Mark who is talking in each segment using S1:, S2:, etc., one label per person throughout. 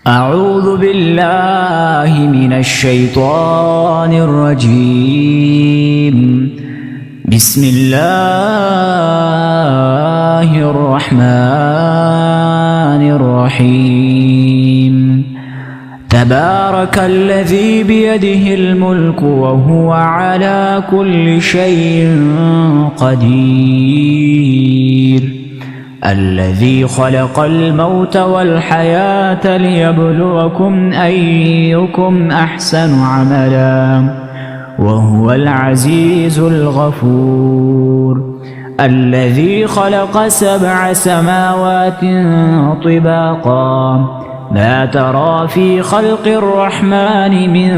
S1: أعوذ بالله من الشيطان الرجيم. بسم الله الرحمن الرحيم. تبارك الذي بيده الملك وهو على كل شيء قدير. الذي خلق الموت والحياة ليبلوكم أيكم أحسن عملا وهو العزيز الغفور. الذي خلق 7 سماوات طباقا ما ترى في خلق الرحمن من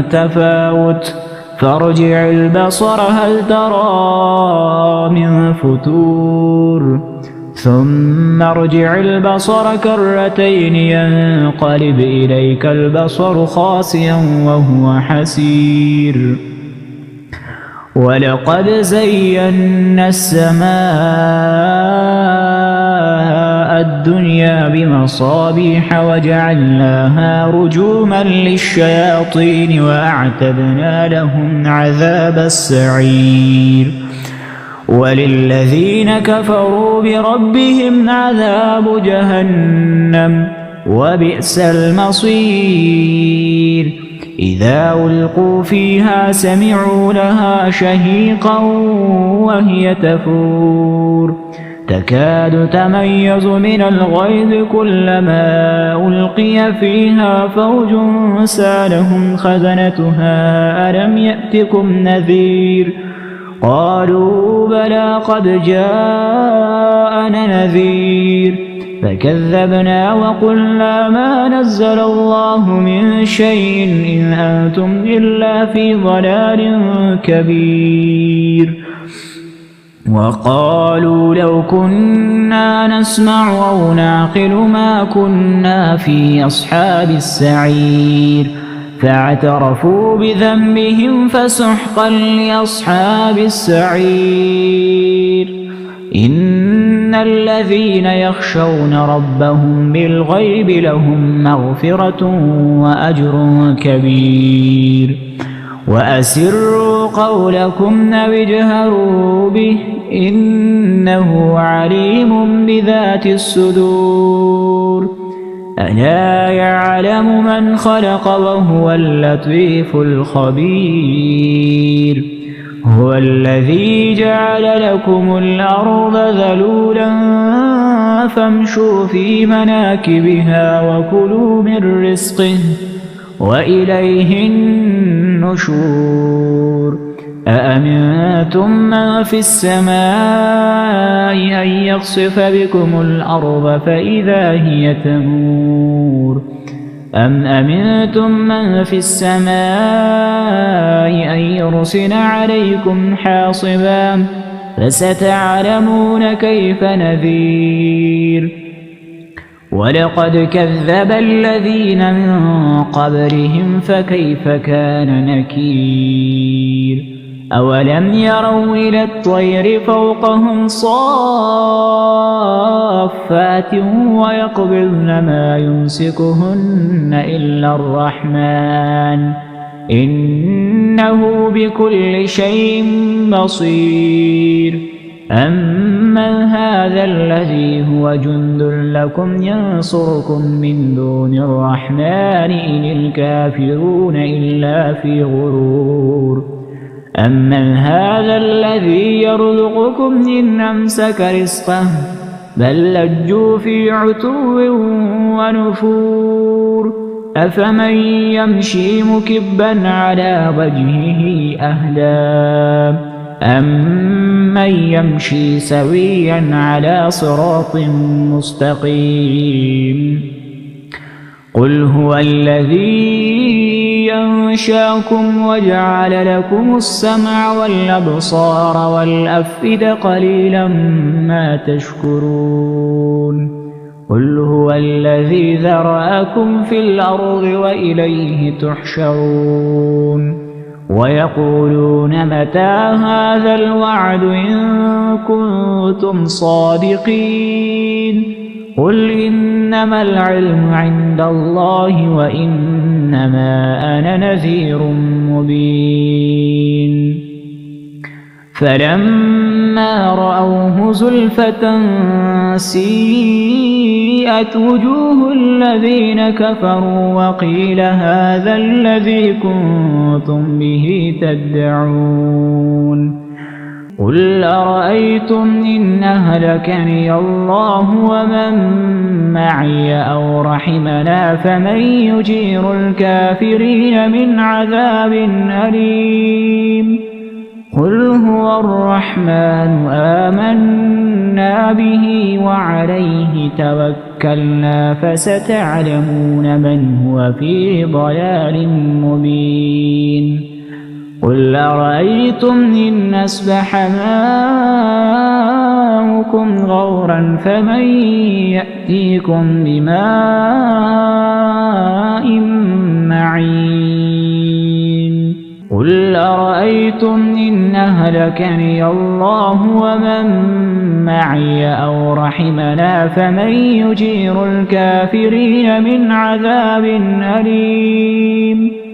S1: تفاوت فارجع البصر هل ترى من فتور ثم ارجع البصر كرتين ينقلب إليك البصر خاسئا وهو حسير. ولقد زينا السماء الدنيا بمصابيح وجعلناها رجوما للشياطين وأعتدنا لهم عذاب السعير. وللذين كفروا بربهم عذاب جهنم وبئس المصير. إذا ألقوا فيها سمعوا لها شهيقا وهي تفور تكاد تميز من الغيظ كلما ألقي فيها فوج سالهم خزنتها ألم يأتكم نذير قالوا بلى قد جاءنا نذير فكذبنا وقلنا ما نزل الله من شيء إن أنتم إلا في ضلال كبير. وقالوا لو كنا نسمع أو نعقل ما كنا في أصحاب السعير فاعترفوا بذنبهم فسحقا لأصحاب السعير. إن الذين يخشون ربهم بالغيب لهم مغفرة وأجر كبير. وأسروا قولكم أو اجهروا به إنه عليم بذات الصدور. ألا يعلم من خلق وهو اللطيف الخبير. هو الذي جعل لكم الأرض ذلولا فامشوا في مناكبها وكلوا من رزقه وإليه النشور. أأمنتم من في السماء أن يخسف بكم الأرض فإذا هي تمور أم أمنتم من في السماء أن يرسل عليكم حاصبا فستعلمون كيف نذير. ولقد كذب الذين من قبلهم فكيف كان نكير. أولم يروا إلى الطير فوقهم صافات ويقبضن ما يمسكهن إلا الرحمن إنه بكل شيء بصير. أمن هذا الذي هو جند لكم ينصركم من دون الرحمن إن الكافرون إلا في غرور. أمن هذا الذي يرزقكم إن أمسك رزقه بل لجوا في عتو ونفور. أفمن يمشي مكبا على وجهه أهدى أمن يمشي سويا على صراط مستقيم. قل هو الذي ينشاكم وجعل لكم السمع والأبصار والأفئدة قليلا ما تشكرون. قل هو الذي ذرأكم في الأرض وإليه تحشرون. ويقولون متى هذا الوعد إن كنتم صادقين قل إنما العلم عند الله وإنما أنا نذير مبين فلما رأوه زلفة سيئت وجوه الذين كفروا وقيل هذا الذي كنتم به تدعون قل أرأيتم إن أهلكني الله ومن معي أو رحمنا فمن يجير الكافرين من عذاب أليم قل هو الرحمن آمنا به وعليه توكلنا فستعلمون من هو في ضلال مبين قل أرأيتم إن أصبح ماؤكم غورا فمن يأتيكم بماء معين قل أرأيتم إن أهلكني الله ومن معي أو رحمنا فمن يجير الكافرين من عذاب أليم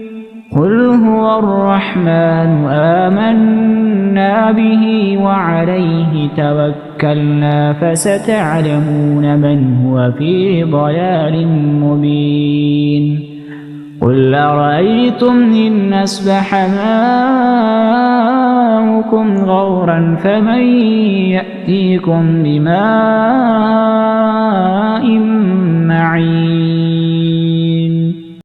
S1: قل هو الرحمن آمنا به وعليه توكلنا فستعلمون من هو في ضلال مبين قل أرأيتم إن أصبح ماؤكم غورا فمن يأتيكم بماء معين قل هو الرحمن آمنا به وعليه توكلنا فستعلمون من هو في ضلال مبين قل أرأيتم إن أصبح ماؤكم غورا فمن يأتيكم بماء معين قل أرأيتم إن أصبح ماؤكم غورا فمن يأتيكم بماء